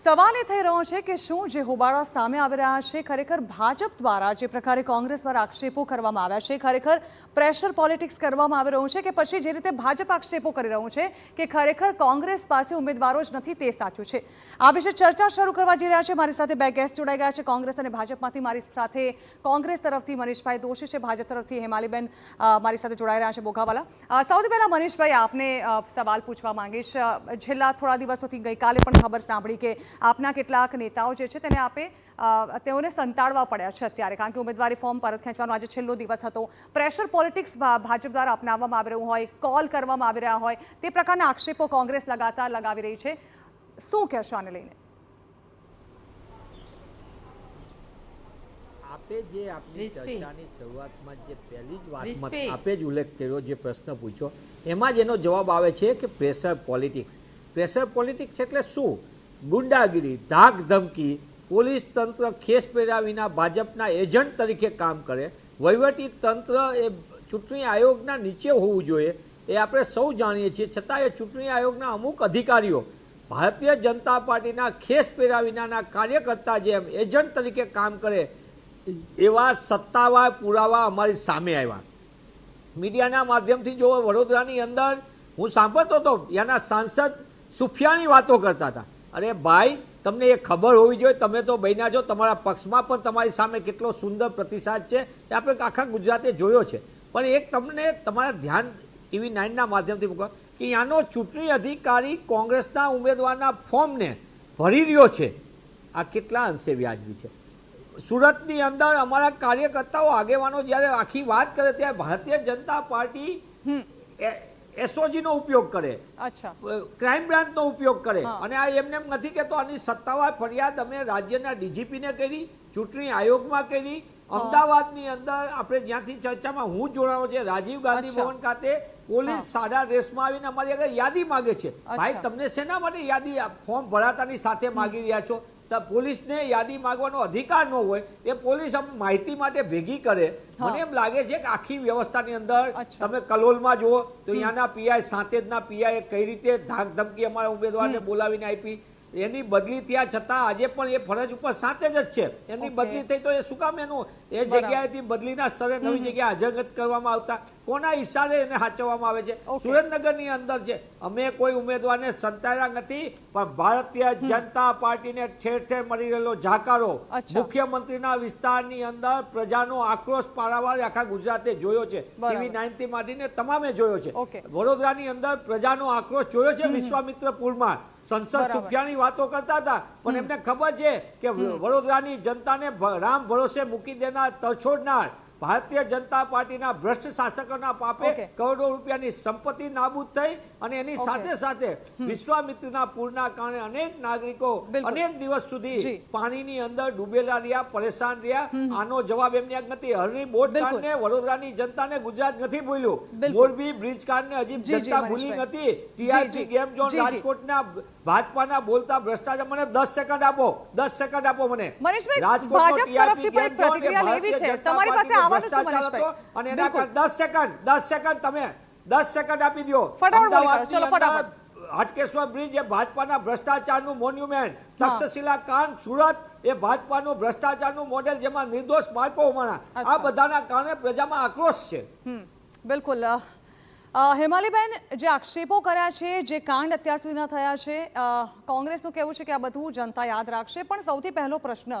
સવાલ એ થઈ રહ્યો છે કે શું જે હોબાળા સામે આવી રહ્યા છે ખરેખર ભાજપ દ્વારા જે પ્રકારે કોંગ્રેસ દ્વારા આક્ષેપો કરવામાં આવ્યા છે ખરેખર પ્રેશર પોલિટિક્સ કરવામાં આવી રહ્યું છે કે પછી જે રીતે ભાજપ આક્ષેપો કરી રહ્યું છે કે ખરેખર કોંગ્રેસ પાસે ઉમેદવારો જ નથી તે સાચું છે। આ વિશે ચર્ચા શરૂ કરવા જઈ રહ્યા છે। મારી સાથે બે ગેસ્ટ જોડાઈ ગયા છે કોંગ્રેસ અને ભાજપમાંથી। મારી સાથે કોંગ્રેસ તરફથી મનીષભાઈ દોશી છે, ભાજપ તરફથી હેમાલીબેન મારી સાથે જોડાઈ રહ્યા છે બોઘાવાલા। સૌથી પહેલા મનીષભાઈ આપને સવાલ પૂછવા માંગીશ। છેલ્લા થોડા દિવસોથી ગઈકાલે પણ ખબર સાંભળી કે આપના કેટલાક નેતાઓ જે છે તેને આપે તેઓને સંતાડવા પડ્યા છે અત્યારે, કારણ કે ઉમેદવારી ફોર્મ પરત ખેંચવાનો આજે છેલ્લો દિવસ હતો। પ્રેશર પોલિટિક્સ ભાજપ દ્વારા અપનાવવામાં આવી રહ્યું હોય, કોલ કરવામાં આવી રહ્યા હોય તે પ્રકારના આક્ષેપો કોંગ્રેસ લગાતાર લગાવી રહી છે। શું કહેશો આને લઈને? આપે જે આપની ચર્ચાની શરૂઆતમાં જે પહેલી જ વાતમાં આપે જ ઉલ્લેખ કર્યો, જે પ્રશ્ન પૂછ્યો એમાં જ એનો જવાબ આવે છે કે પ્રેશર પોલિટિક્સ। પ્રેશર પોલિટિક્સ એટલે શું? ગુંડાગીરી, ધાક ધમકી, પોલીસ તંત્ર ખેસ પહેર્યા વિના ભાજપના એજન્ટ તરીકે કામ કરે, વહીવટી તંત્ર એ ચૂંટણી આયોગના નીચે હોવું જોઈએ એ આપણે સૌ જાણીએ છીએ, છતાં એ ચૂંટણી આયોગના અમુક અધિકારીઓ ભારતીય જનતા પાર્ટીના ખેસ પહેર્યા વિનાના કાર્યકર્તા જેમ એજન્ટ તરીકે કામ કરે એવા સત્તાવાર પુરાવા અમારી સામે આવ્યા। મીડિયાના માધ્યમથી જો વડોદરાની અંદર હું સાંભળતો હતો, ત્યાંના સાંસદ સુફિયાની વાતો કરતા હતા। અરે ભાઈ, તમને એ ખબર હોવી જોઈએ, તમે તો બન્યા છો, તમારા પક્ષમાં પણ તમારી સામે કેટલો સુંદર પ્રતિસાદ છે એ આપણે આખા ગુજરાતે જોયો છે। પણ એક તમને તમારા ધ્યાન TV9ના માધ્યમથી મૂકો કે ત્યાંનો ચૂંટણી અધિકારી કોંગ્રેસના ઉમેદવારના ફોર્મને ભરી રહ્યો છે, આ કેટલા અંશે વ્યાજબી છે? સુરતની અંદર અમારા કાર્યકર્તાઓ આગેવાનો જ્યારે આખી વાત કરે ત્યારે ભારતીય જનતા પાર્ટી એસઓજી નો ઉપયોગ કરે, ક્રાઇમ બ્રાન્ચ નો ઉપયોગ કરે, અને આ એમને એમ નથી કહેતો, આની સત્તાવાર ફરિયાદ અમે રાજ્યના ડીજીપીને કરી, ચૂંટણી આયોગમાં કરી। અમદાવાદની અંદર આપણે જ્યાંથી ચર્ચામાં હું જોડાયો છે, રાજીવ ગાંધી ભવન ખાતે પોલીસ સાદા ડ્રેસમાં આવીને અમારી આગળ યાદી માગે છે। ભાઈ, તમને શેના માટે યાદી ફોર્મ ભરાતાની સાથે માગી રહ્યા છો? પોલીસને યાદી માંગવાનો અધિકાર ન હોય, એ પોલીસ માહિતી માટે ભેગી કરે। મને એમ લાગે છે કે આખી વ્યવસ્થાની અંદર તમે કલોલમાં જુઓ તો ત્યાંના પીઆઈ, સાંતેજના પીઆઈ કઈ રીતે ધાક ધમકી અમારા ઉમેદવારને બોલાવીને આપી, એની બદલી થયા છતાં આજે પણ એ ફરજ ઉપર સાંતેજ જ છે, એની બદલી થઈ તો એ શું કામ એનું એ જગ્યાએથી બદલીના સ્તરે નવી જગ્યાએ હાજરગત કરવામાં આવતા? કોના ઈશારે એને સાચવવામાં આવે છે? સુરેન્દ્રનગરની અંદર છે, અમે કોઈ ઉમેદવારને સંતાડ્યા નથી, પણ ભારતીય જનતા પાર્ટીને ઠેર ઠેર મળી રહેલો જાકારો, મુખ્યમંત્રીના વિસ્તારની અંદર પ્રજાનો આક્રોશ પારાવાર આખા ગુજરાતે જોયો છે, TV9 થી માંડીને તમામે જોયો છે। વડોદરાની અંદર પ્રજાનો આક્રોશ જોયો છે, વિશ્વામિત્રપુરમાં સંસદ સુફિયાની વાતો કરતા હતા, પણ એમને ખબર છે કે વડોદરાની જનતાને રામ ભરોસે મૂકી દેનાર, તરછોડનાર ભારતીય જનતા પાર્ટીના ભ્રષ્ટ શાસકોના પાપે કરોડો રૂપિયાની સંપત્તિ નાબૂદ થઈ, અને એની સાથે સાથે વિશ્વામિત્રના પૂરના કારણે અનેક નાગરિકો અનેક દિવસ સુધી પાણીની અંદર ડૂબેલા રહ્યા, પરેશાન રહ્યા। આનો જવાબ એમની આગ નથી। હરણી બોટ કાંડને વડોદરાની જનતાને ગુજરાત નથી ભૂલ્યું, મોરબી બ્રિજ કાંડને હજી જનતા ભૂલી નથી, ટીઆરપી ગેમ ઝોન રાજકોટના ભાજપાના બોલતા ભ્રષ્ટાચાર। મને 10 સેકન્ડ આપો, 10 સેકન્ડ આપો મને। રાજકોટનો ટીઆરપી ગેમ ઝોન લેવી છે, તમારી પાસે આવવાનું છે મનીષભાઈ, અને એના 10 સેકન્ડ તમે 10 સેકન્ડ આપી દો। ફટાફટ હાટકેશ્વર બ્રિજ એ ભાજપાના ભ્રષ્ટાચારનું મોન્યુમેન્ટ, તક્ષશિલા કાંડ સુરત એ ભાજપાનું ભ્રષ્ટાચારનું મોડેલ, જેમાં નિર્દોષ બાળકો ઉમાણા, આ બધાના કારણે પ્રજામાં આક્રોશ છે। બિલકુલ હેમાલીબેન, જે આક્ષેપો કર્યા છે, જે કાંડ અત્યાર સુધીના થયા છે, કોંગ્રેસનું કહેવું છે કે આ બધું જનતા યાદ રાખશે, પણ સૌથી પહેલો પ્રશ્ન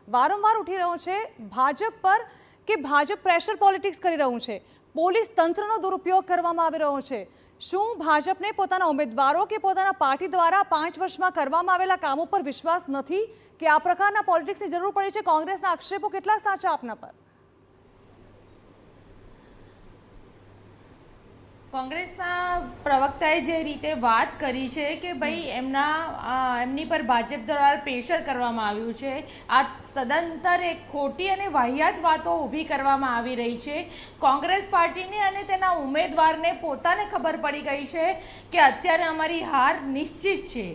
વારંવાર ઉઠી રહ્યો છે ભાજપ પર કે ભાજપ પ્રેશર પોલિટિક્સ કરી રહ્યું છે, પોલીસ તંત્રનો દુરુપયોગ કરવામાં આવી રહ્યો છે। શું ભાજપને પોતાના ઉમેદવારો કે પોતાના પાર્ટી દ્વારા 5 વર્ષમાં કરવામાં આવેલા કામો પર વિશ્વાસ નથી કે આ પ્રકારના પોલિટિક્સની જરૂર પડી છે? કોંગ્રેસના આક્ષેપો કેટલા સાચા આપના પર? કોંગ્રેસના પ્રવક્તાએ જે રીતે વાત કરી છે કે ભાઈ એમની પર ભાજપ દ્વારા પ્રેશર કરવામાં આવ્યું છે, આ સદંતર એક ખોટી અને વાહિયાત વાતો ઊભી કરવામાં આવી રહી છે। કોંગ્રેસ પાર્ટીને અને તેના ઉમેદવારને પોતાને ખબર પડી ગઈ છે કે અત્યારે અમારી હાર નિશ્ચિત છે।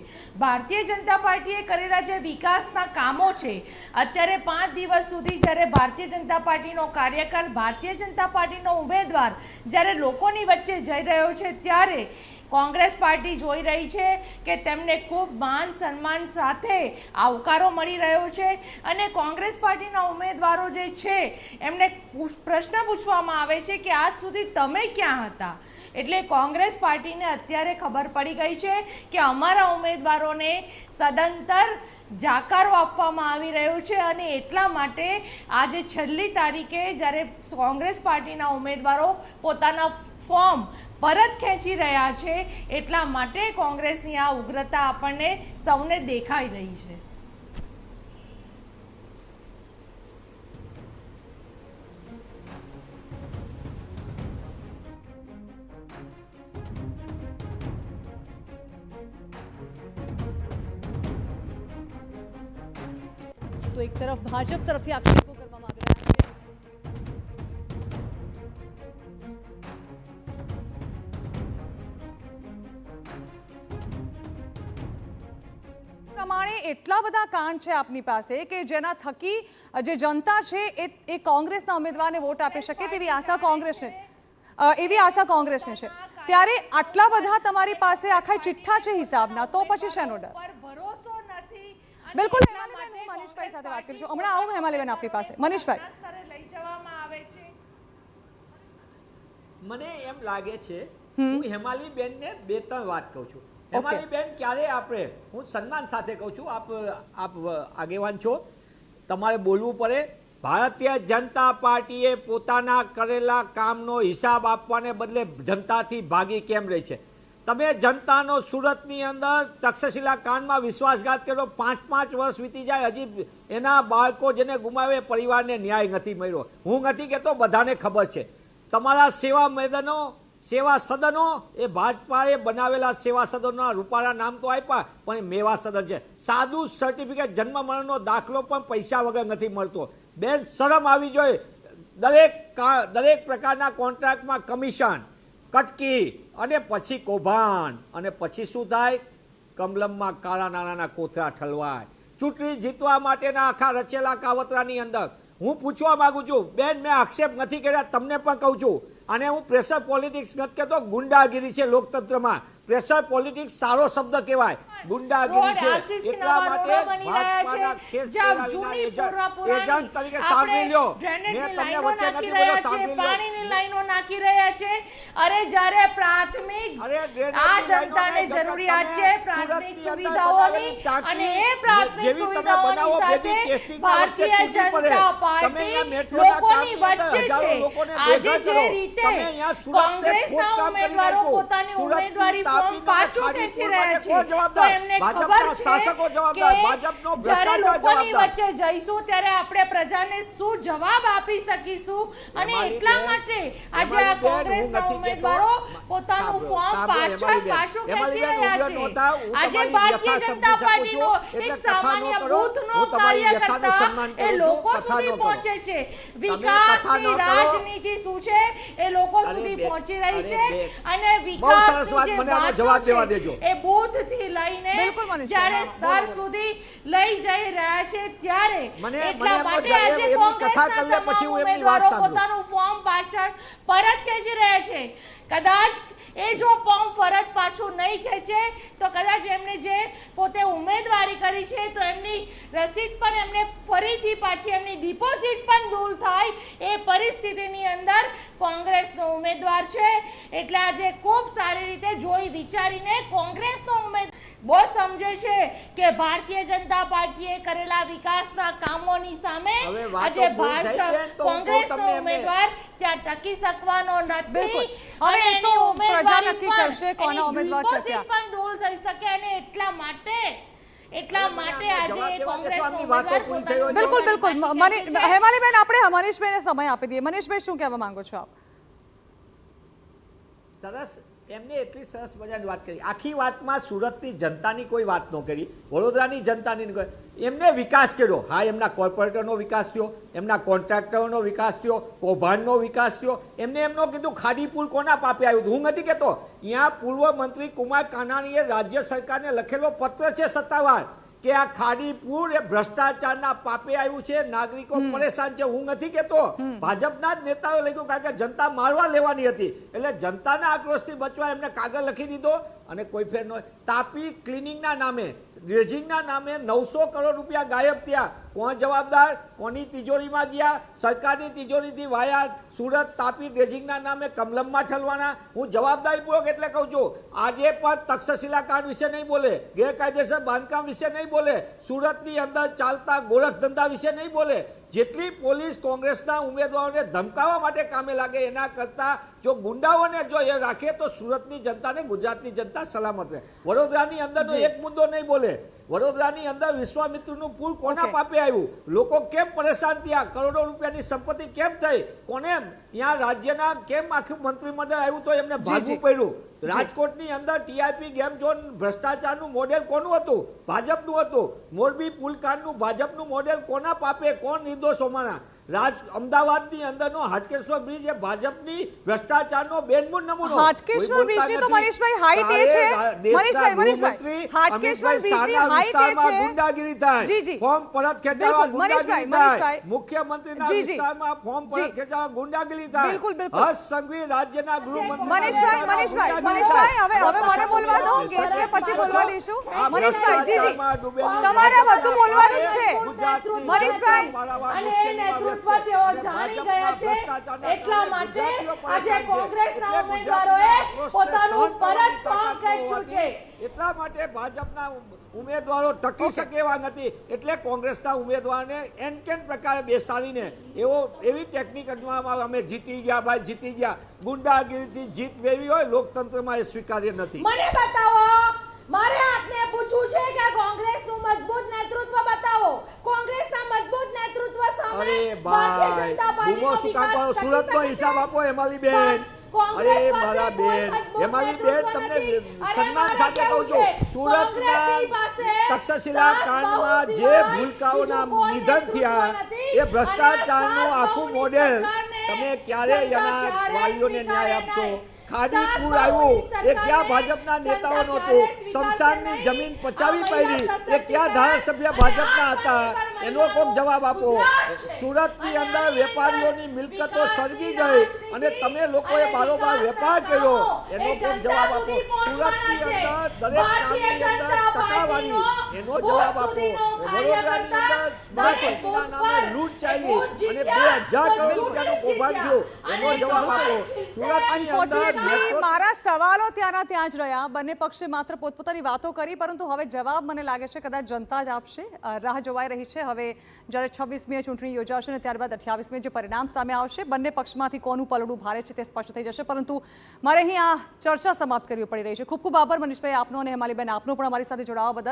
ભારતીય જનતા પાર્ટીએ કરેલા જે વિકાસના કામો છે, અત્યારે 5 દિવસ સુધી જ્યારે ભારતીય જનતા પાર્ટીનો કાર્યકર, ભારતીય જનતા પાર્ટીનો ઉમેદવાર જ્યારે લોકોની વચ્ચે જઈ રહ્યો છે, ત્યારે કોંગ્રેસ પાર્ટી જોઈ રહી છે કે તેમને ખૂબ માન સન્માન સાથે આવકારો મળી રહ્યો છે અને કોંગ્રેસ પાર્ટીના ઉમેદવારો જે છે એમને પ્રશ્ન પૂછવામાં આવે છે કે આજ સુધી તમે ક્યાં હતા. એટલે કોંગ્રેસ પાર્ટીને અત્યારે ખબર પડી ગઈ છે કે અમારા ઉમેદવારોને સદંતર જાકારો આપવામાં આવી રહ્યો છે અને એટલા માટે આજે છેલ્લી તારીખે જ્યારે કોંગ્રેસ પાર્ટીના ઉમેદવારો પોતાના ફોર્મ પરત ખેંચી રહ્યા છે એટલા માટે કોંગ્રેસની આ ઉગ્રતા આપણને સૌને દેખાઈ રહી છે. તો એક તરફ ભાજપ તરફથી આક્ષેપો કરવામાં આવી રહ્યા છે. પ્રમાણે એટલા બધા કાંડ છે આપની પાસે કે જેના થકી જે જનતા છે એ કોંગ્રેસના ઉમેદવારને વોટ આપી શકે તેવી આશા કોંગ્રેસને છે. ત્યારે આટલા બધા તમારી પાસે આખા ચિઠ્ઠા છે હિસાબના, તો પછી શેનો ડર? ભરોસો નથી. બિલકુલ હેમાલીબેન, હું મનીષભાઈ સાથે વાત કરીશું. હમણાં આવું હેમાલીબેન આપની પાસે. મનીષભાઈ, લઈ જવામાં આવે છે. મને એમ લાગે છે, હું હેમાલીબેનને 2-3 વાત કહું છું. હેમાલીબેન, ક્યારે આપણે, હું સન્માન સાથે કહું છું, આપ આગેવાન છો, તમારે બોલવું પડે. ભારતીય જનતા પાર્ટીએ પોતાના કરેલા કામનો હિસાબ આપવાને બદલે જનતાથી ભાગી કેમ રહી છે? તમે જનતાનો સુરતની અંદર તક્ષશિલા કાંડમાં વિશ્વાસઘાત કર્યો, 5-5 વર્ષ વીતી જાય, હજી એના બાળકો જેને ગુમાવે પરિવારને ન્યાય નથી મળ્યો. હું નથી કહેતો, બધાને ખબર છે. તમારા સેવા મેદાનો, સેવા સદનો, એ ભાજપાએ બનાવેલા સેવા સદનોના રૂપાળા નામ તો આપ્યા, પણ એ મેવા સદન છે. સાદું સર્ટિફિકેટ, જન્મ મરણનો દાખલો પણ પૈસા વગર નથી મળતો. બેન, શરમ આવી જોઈએ. દરેક પ્રકારના કોન્ટ્રાક્ટમાં કમિશન, કટકી અને પછી કૌભાંડ, અને પછી શું થાય? કમલમમાં કાળા નાણાંના કોથળા ઠલવાય. ચૂંટણી જીતવા માટેના આખા રચેલા કાવતરાની અંદર હું પૂછવા માંગુ છું, બેન, મેં આક્ષેપ નથી કર્યા, તમને પણ કહું છું, અને હું પ્રેશર પોલિટિક્સ નથી કહેતો, ગુંડાગીરી છે લોકતંત્રમાં. પ્રેશર પોલિટિક્સ સારો શબ્દ કહેવાય, ગુંડાગીરી છે. એટલા માટે ભાજપાના ખેસ પહેરાવીના એજન્ટ તરીકે સાંભળી લ્યો, મેં તમને વચ્ચે નથી બોલ્યો, સાંભળી લ્યો. પાણીની લાઈનો નાખી રહ્યા છે. અરે જ્યારે પ્રાથમિક આ જનતાને જરૂરિયાત છે પ્રાથમિક સુવિધાઓની, અને એ પ્રાથમિક સુવિધાઓની સાથે ભારતીય જનતા પાર્ટી લોકોની વચ્ચે છે. આજે જે રીતે કોંગ્રેસના ઉમેદવારો પોતાની ઉમેદવારી ફોર્મ પાછું ખેંચી રહ્યા છે, તો એમને ખબર છે કે જ્યારે લોકોની વચ્ચે જઈશું ત્યારે આપણે પ્રજાને શું જવાબ આપી શકીશું. અને એટલા માટે આજે આ કોંગ્રેસના ઉમેદવારો પોતાનું ફોર્મ પાછું ખેંચી રહ્યા છે. આજે ભારતીય જનતા પાર્ટીનો એક સામાન્ય બૂથનો કાર્યકર્તા એ લોકો સુધી પહોંચે છે. વિકાસની રાજનીતિ શું છે એ લોકો સુધી પહોંચી રહી છે, અને વિકાસની જે વાત છે એ બૂથથી લઈને જ્યારે સ્તર સુધી લઈ જઈ રહ્યા છે, ત્યારે એટલા માટે આજે કોંગ્રેસના તમામ ઉમેદવારો પોતાનું ફોર્મ પાછળ પરત ખેંચી રહ્યા છે. કદાચ એ જો ફોર્મ પરત પાછું નહીં ખેંચે તો કદાચ એમને જે પોતે ઉમેદવારી કરી છે તો એમની રસીદ પણ એમને ફરીથી પાછી એમની ડિપોઝિટ પણ દૂર થાય એ પરિસ્થિતિની અંદર કોંગ્રેસનો ઉમેદવાર છે. એટલે આજે ખૂબ સારી રીતે જોઈ વિચારીને કોંગ્રેસનો ઉમેદવાર બહુ સમજે છે કે ભારતીય જનતા પાર્ટીએ કરેલા વિકાસના કામોની સામે આજે કોંગ્રેસનો ઉમેદવાર ત્યાં ટકી શકવાનો નથી. હવે એ તો પ્રજા નક્કી કરશે કોના ઉમેદવાર ટક્યા. પણ દૂર થઈ શકે, અને એટલા માટે આજે કોંગ્રેસનો ઉમેદવાર બિલકુલ હેમાલીબેન, આપણે મનીષભાઈને સમય આપી દઈએ. મનીષભાઈ, શું કહેવા માંગો છો આપ? સરસ, એમને એટલી સરસ મજાની વાત કરી. આખી વાતમાં સુરતની જનતાની કોઈ વાત ન કરી, વડોદરાની જનતાની ન કરી. એમને વિકાસ કર્યો. હા, એમના કોર્પોરેટરનો વિકાસ થયો, એમના કોન્ટ્રાક્ટરોનો વિકાસ થયો, કૌભાંડનો વિકાસ થયો. એમને એમનો કીધું ખાડીપુર કોના પાપે આવ્યું? હું નથી કહેતો. અહીંયા પૂર્વ મંત્રી કુમાર કાનાણીએ રાજ્ય સરકારને લખેલો પત્ર છે સત્તાવાર, કે આ ખાડીપુર એ ભ્રષ્ટાચારના પાપે આવ્યું છે, નાગરિકો પરેશાન છે. હું નથી કહેતો, ભાજપના જ નેતાઓ લખ્યું કારણ કે જનતા મારવા લેવાની હતી એટલે જનતાના આક્રોશથી બચવા એમને કાગળ લખી દીધો અને કોઈ ફેર ન. તાપી ક્લિનિંગના નામે, ડ્રેજિંગના નામે 900 કરોડ રૂપિયા ગાયબ થયા. કોણ જવાબદાર? કોની તિજોરીમાં ગયા? સરકારની તિજોરીથી વાયા સુરત તાપી ડ્રેજિંગના નામે કમલમમાં ઠલવાના. હું જવાબદારીપૂર્વક એટલે કહું છું, આજે પણ તક્ષશિલા કાંડ વિશે નહીં બોલે, ગેરકાયદેસર બાંધકામ વિશે નહીં બોલે, સુરતની અંદર ચાલતા ગોરખ ધંધા વિશે નહીં બોલે. જેટલી પોલીસ કોંગ્રેસના ઉમેદવારોને ધમકાવવા માટે કામે લાગે એના કરતા જો ગુંડાઓને જો એ રાખે તો સુરતની જનતાને, ગુજરાતની જનતા સલામત રહે. વડોદરાની અંદરનો એક મુદ્દો નહીં બોલે. વડોદરાની અંદર વિશ્વામિત્રનું પુલ કોના પાપે આવ્યું? લોકો કેમ પરેશાન થયા? કરોડો રૂપિયાની સંપત્તિ કેમ થઈ? કોને ત્યાં રાજ્યના કેમ આખું મંત્રીમંડળ આવ્યું તો એમને ભાગવું પડ્યું? રાજકોટની અંદર ટીઆરપી ગેમ ઝોન ભ્રષ્ટાચારનું મોડેલ કોનું હતું? ભાજપનું હતું. મોરબી પુલકાંડનું ભાજપનું મોડેલ કોના પાપે? કોણ નિર્દોષ હોવાના? અમદાવાદની અંદરનો હાટકેશ્વર બ્રિજ એ ભાજપની ભ્રષ્ટાચારનો બેનમૂળ નમૂનો. હાટકેશ્વર બ્રિજની તો મનીષભાઈ હાઈટ એ છે. મનીષભાઈ હાટકેશ્વર બ્રિજની હાઈટ એ છે. ગુંડાગીરી થાય. જી જી. ફોર્મ પરત ખેંચાવા ગુંડાગીરી થાય. મુખ્યમંત્રીના જી જી. વિસ્તારમાં ફોર્મ પરત ખેંચાવા ગુંડાગીરી થાય. બિલકુલ બિલકુલ. હર્ષ સંઘવી રાજ્યના ગૃહમંત્રી. મનીષભાઈ હવે મને બોલવા દો, ગેસ્ટને પછી બોલવા દઈશું. મનીષભાઈ જી જી તમારે બધું બોલવાનું છે. મનીષભાઈ અને નેતૃત્વ તેઓ જાણી ગયા છે એટલા માટે આજે કોંગ્રેસના ઉમેદવારોએ પોતાનું પરત ફોર્મ ખેંચ્યું છે. એટલા માટે ભાજપના ઉમેદવારો ટકી શકે એવા નથી એટલે કોંગ્રેસના ઉમેદવારને એનકેન પ્રકારે બેસાડીને એવી ટેકનિક અજમાવવામાં અમે જીતી ગયા ભાઈ, જીતી ગયા. ગુંડાગીરીથી જીત મેળવી હોય લોકતંત્રમાં એ સ્વીકાર્ય નથી. મને બતાવો, મારે આપને પૂછવું છે કે કોંગ્રેસનું મજબૂત નેતૃત્વ બતાવો. કોંગ્રેસના મજબૂત નેતૃત્વ સામે ભારતીય જનતા પાર્ટીનો વિકાસ સુરતનો હિસાબ આપો હેમાલી બેન. અરે મારા બેન, હેમાલી બેન તમને સન્માન સાથે કહું છું, સુરતના તક્ષશિલા કાંડમાં જે ભૂલકાઓના નિધન થયા એ ભ્રષ્ટાચારનું આખું મોડેલ તમે ક્યારે એના વાલીઓને ન્યાય આપશો? ખાડીપુર આવ્યું એ ક્યાં ભાજપના નેતાઓ નહોતું? શમશાનની જમીન પચાવી પડી એ ક્યાં ધારાસભ્ય ભાજપના હતા? એનો કોઈક જવાબ આપો. સુરતની અંદર વેપારીઓની મિલકતો સળગી ગઈ અને તમે લોકોએ બારોબાર વેપાર કર્યો, એનો કોઈક જવાબ આપો. સુરતની અંદર દરેક કામની અંદર ટકાવારી, એનો જવાબ આપો. વડોદરાની અંદર સ્માર્ટ સિટીના નામે લૂંટ ચાલી અને 2000 કરોડ રૂપિયાનું કૌભાંડ થયું, એનો જવાબ આપો. સુરતની અંદર મારા સવાલો ત્યાંના ત્યાં જ રહ્યા. બંને પક્ષે માત્ર પોતપોતાની વાતો કરી, પરંતુ હવે જવાબ મને લાગે છે કદાચ જનતા જ આપશે. રાહ જોવાઈ રહી છે. હવે જ્યારે 26મીએ ચૂંટણી યોજાશે અને ત્યારબાદ 28મીએ જે પરિણામ સામે આવશે, બંને પક્ષમાંથી કોનું પલડું ભારે છે તે સ્પષ્ટ થઈ જશે. પરંતુ મારે અહીં આ ચર્ચા સમાપ્ત કરવી પડી રહી છે. ખૂબ ખૂબ આભાર મનીષભાઈ આપનો અને હેમાલીબેન આપનો પણ અમારી સાથે જોડાવા બદલ.